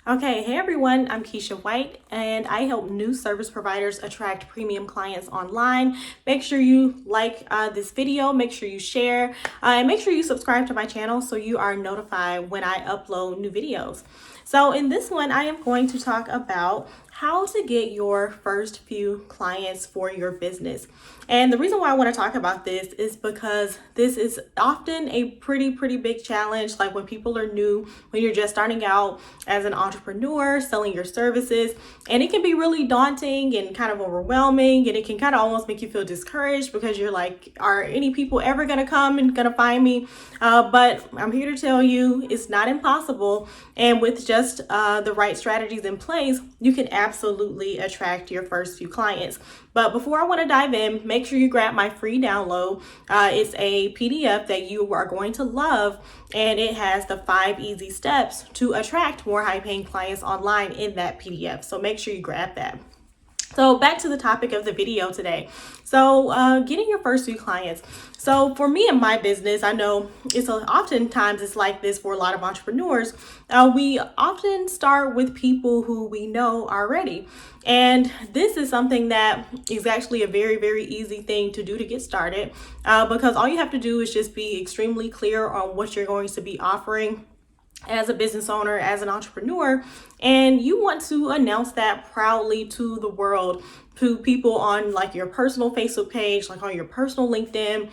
Okay, hey everyone, I'm Keshia White and I help new service providers attract premium clients online. Make sure you like this video, make sure you share, and make sure you subscribe to my channel so you are notified when I upload new videos. So in this one, I am going to talk about how to get your first few clients for your business. And the reason why I want to talk about this is because this is often a pretty big challenge. Like when people are new, when you're just starting out as an entrepreneur, selling your services, and it can be really daunting and kind of overwhelming, and it can kind of almost make you feel discouraged because you're like, are any people ever going to come and going to find me? But I'm here to tell you it's not impossible. And with just the right strategies in place, you can absolutely attract your first few clients. But before I want to dive in, make sure you grab my free download. It's a PDF that you are going to love, and it has the 5 easy steps to attract more high-paying clients online in that PDF. So make sure you grab that. So back to the topic of the video today. So getting your first few clients. So for me and my business, I know oftentimes it's like this for a lot of entrepreneurs. We often start with people who we know already. And this is something that is actually a very easy thing to do to get started because all you have to do is just be extremely clear on what you're going to be offering as a business owner, as an entrepreneur, and you want to announce that proudly to the world, to people on like your personal Facebook page, like on your personal LinkedIn,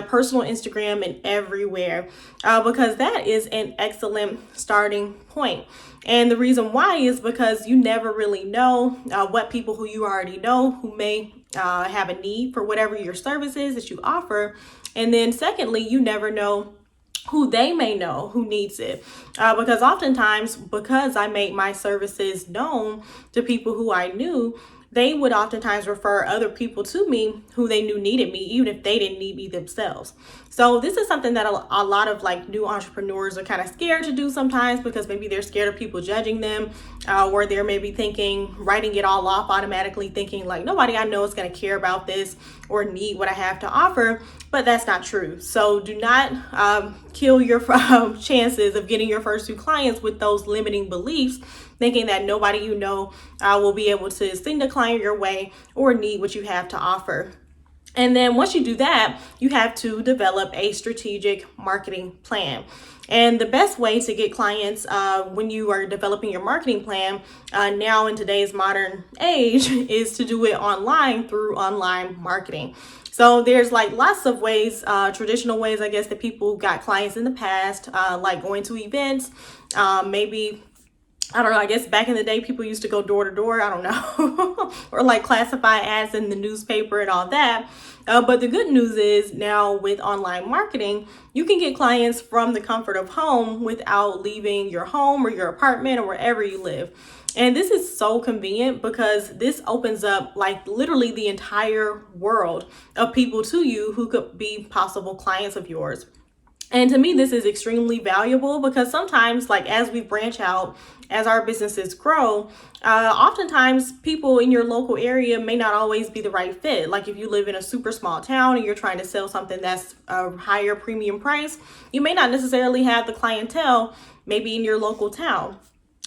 personal Instagram, and everywhere, because that is an excellent starting point. And the reason why is because you never really know what people who you already know who may have a need for whatever your service is that you offer. And then secondly, you never know who they may know who needs it, because oftentimes, because I make my services known to people who I knew, they would oftentimes refer other people to me who they knew needed me, even if they didn't need me themselves. So this is something that a lot of like new entrepreneurs are kind of scared to do sometimes, because maybe they're scared of people judging them, or they're maybe thinking, writing it all off automatically, thinking like nobody I know is going to care about this or need what I have to offer. But that's not true. So do not kill your chances of getting your first few clients with those limiting beliefs, thinking that nobody you know will be able to send a client your way or need what you have to offer. And then once you do that, you have to develop a strategic marketing plan. And the best way to get clients when you are developing your marketing plan now in today's modern age is to do it online through online marketing. So there's like lots of ways, traditional ways, I guess, that people got clients in the past, like going to events, maybe, I don't know, I guess back in the day, people used to go door to door, I don't know, or like classify ads in the newspaper and all that. But the good news is now with online marketing, you can get clients from the comfort of home without leaving your home or your apartment or wherever you live. And this is so convenient because this opens up like literally the entire world of people to you who could be possible clients of yours. And to me, this is extremely valuable because sometimes, like as we branch out, as our businesses grow, oftentimes people in your local area may not always be the right fit. Like if you live in a super small town and you're trying to sell something that's a higher premium price, you may not necessarily have the clientele maybe in your local town.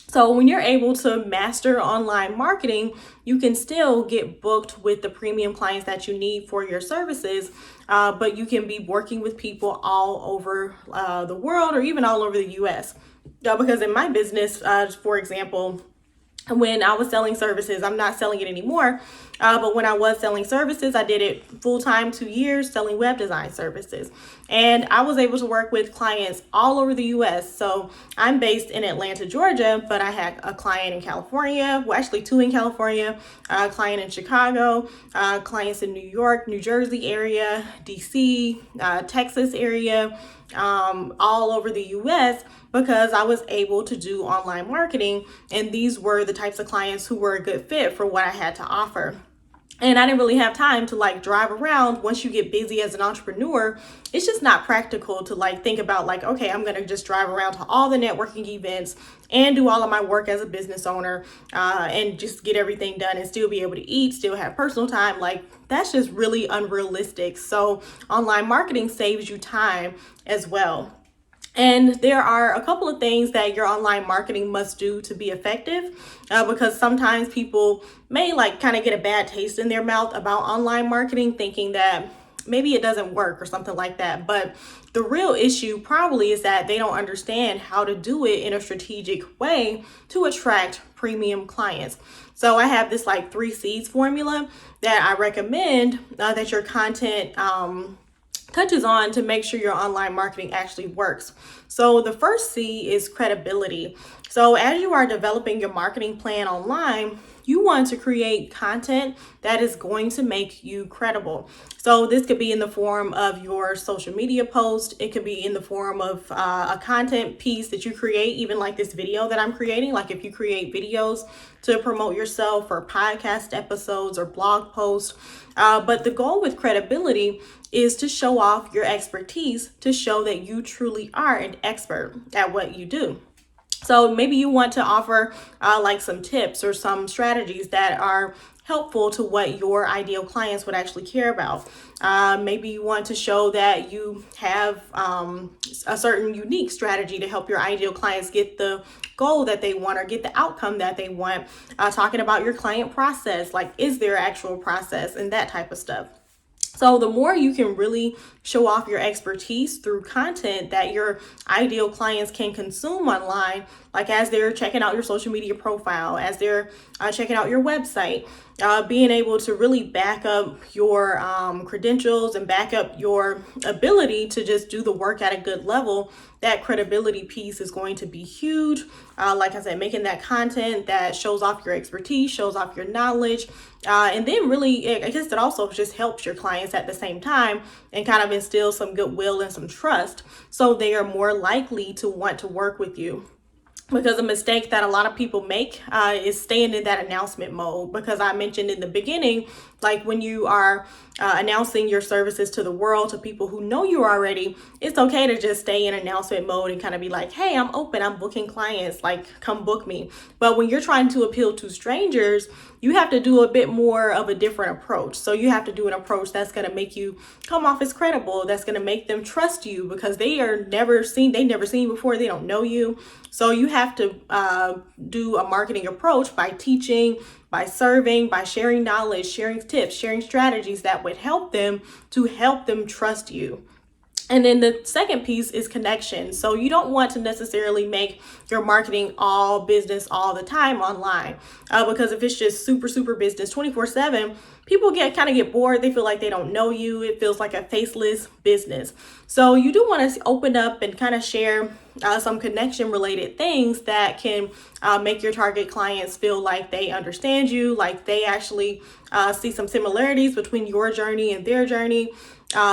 So when you're able to master online marketing, you can still get booked with the premium clients that you need for your services, but you can be working with people all over the world or even all over the US. Because in my business, for example, when I was selling services, I'm not selling it anymore, but when I was selling services, I did it full-time 2 years selling web design services. And I was able to work with clients all over the US. So I'm based in Atlanta, Georgia, but I had a client in California, well, actually 2 in California, a client in Chicago, clients in New York, New Jersey area, DC, Texas area, all over the US, because I was able to do online marketing. And these were the types of clients who were a good fit for what I had to offer. And I didn't really have time to like drive around. Once you get busy as an entrepreneur, it's just not practical to like think about like, okay, I'm going to just drive around to all the networking events and do all of my work as a business owner and just get everything done and still be able to eat, still have personal time. Like that's just really unrealistic. So online marketing saves you time as well. And there are a couple of things that your online marketing must do to be effective, because sometimes people may like kind of get a bad taste in their mouth about online marketing, thinking that maybe it doesn't work or something like that. But the real issue probably is that they don't understand how to do it in a strategic way to attract premium clients. So I have this like 3 C's formula that I recommend that your content touches on to make sure your online marketing actually works. So the first C is credibility. So as you are developing your marketing plan online, you want to create content that is going to make you credible. So this could be in the form of your social media post. It could be in the form of a content piece that you create, even like this video that I'm creating. Like if you create videos to promote yourself, or podcast episodes, or blog posts. But the goal with credibility is to show off your expertise, to show that you truly are an expert at what you do. So maybe you want to offer like some tips or some strategies that are helpful to what your ideal clients would actually care about. Maybe you want to show that you have a certain unique strategy to help your ideal clients get the goal that they want or get the outcome that they want. Talking about your client process, like is there an actual process, and that type of stuff. So the more you can really show off your expertise through content that your ideal clients can consume online, like as they're checking out your social media profile, as they're checking out your website, being able to really back up your credentials and back up your ability to just do the work at a good level, that credibility piece is going to be huge. Like I said, making that content that shows off your expertise, shows off your knowledge, and then really, I guess it also just helps your clients at the same time and kind of instills some goodwill and some trust, so they are more likely to want to work with you. Because a mistake that a lot of people make is staying in that announcement mode. Because I mentioned in the beginning, like when you are announcing your services to the world, to people who know you already, it's okay to just stay in announcement mode and kind of be like, hey, I'm open, I'm booking clients, like come book me. But when you're trying to appeal to strangers, you have to do a bit more of a different approach. So you have to do an approach that's going to make you come off as credible, that's going to make them trust you, because they never seen you before, they don't know you. So you have to do a marketing approach by teaching, by serving, by sharing knowledge, sharing tips, sharing strategies that would help them trust you. And then the second piece is connection. So you don't want to necessarily make your marketing all business all the time online, because if it's just super business 24/7, people kind of get bored. They feel like they don't know you. It feels like a faceless business. So you do want to open up and kind of share some connection related things that can make your target clients feel like they understand you, like they actually see some similarities between your journey and their journey.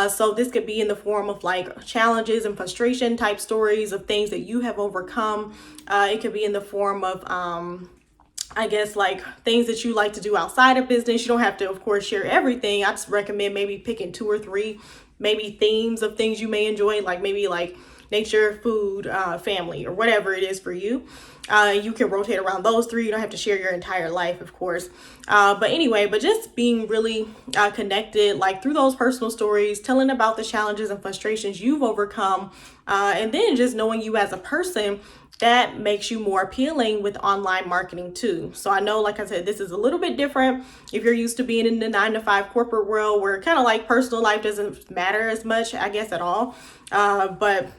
So this could be in the form of like challenges and frustration type stories of things that you have overcome. It could be in the form of I guess like things that you like to do outside of business. You don't have to, of course, share everything. I just recommend maybe picking 2 or 3 maybe themes of things you may enjoy, like maybe like nature, food, family, or whatever it is for you. You can rotate around those 3. You don't have to share your entire life, of course. But anyway, just being really connected, like through those personal stories, telling about the challenges and frustrations you've overcome, and then just knowing you as a person, that makes you more appealing with online marketing too. So I know, like I said, this is a little bit different if you're used to being in the 9-to-5 corporate world where kind of like personal life doesn't matter as much, I guess, at all. But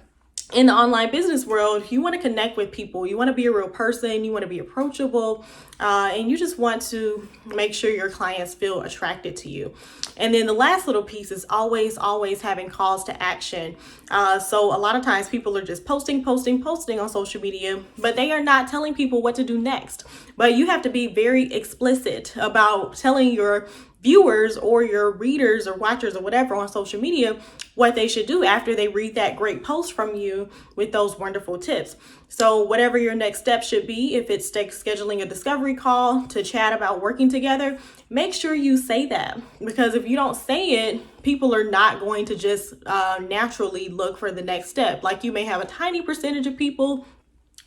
in the online business world, you want to connect with people. You want to be a real person. You want to be approachable. And you just want to make sure your clients feel attracted to you. And then the last little piece is always having calls to action. So a lot of times people are just posting on social media, but they are not telling people what to do next. But you have to be very explicit about telling your viewers or your readers or watchers or whatever on social media what they should do after they read that great post from you with those wonderful tips. So whatever your next step should be, if it's scheduling a discovery call to chat about working together, make sure you say that, because if you don't say it, people are not going to just naturally look for the next step. Like you may have a tiny percentage of people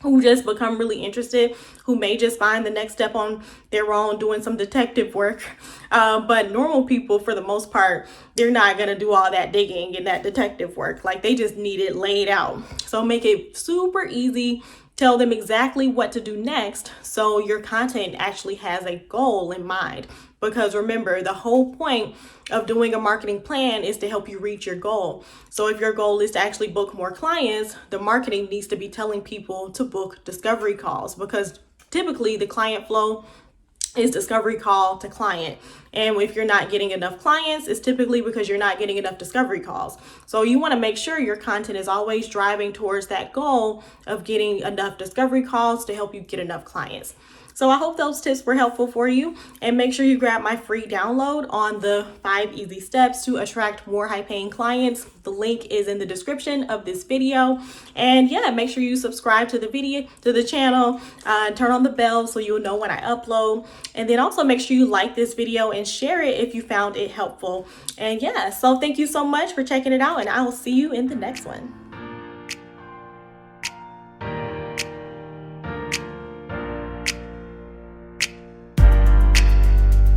who just become really interested, who may just find the next step on their own doing some detective work. But normal people, for the most part, they're not going to do all that digging and that detective work. Like, they just need it laid out. So make it super easy. Tell them exactly what to do next so your content actually has a goal in mind. Because remember, the whole point of doing a marketing plan is to help you reach your goal. So if your goal is to actually book more clients, the marketing needs to be telling people to book discovery calls, because typically the client flow is discovery call to client. And if you're not getting enough clients, it's typically because you're not getting enough discovery calls. So you want to make sure your content is always driving towards that goal of getting enough discovery calls to help you get enough clients. So I hope those tips were helpful for you, and make sure you grab my free download on the 5 easy steps to attract more high paying clients. The link is in the description of this video. And yeah, make sure you subscribe to the video, to the channel, turn on the bell so you'll know when I upload. And then also make sure you like this video and share it if you found it helpful. And yeah, so thank you so much for checking it out, and I will see you in the next one.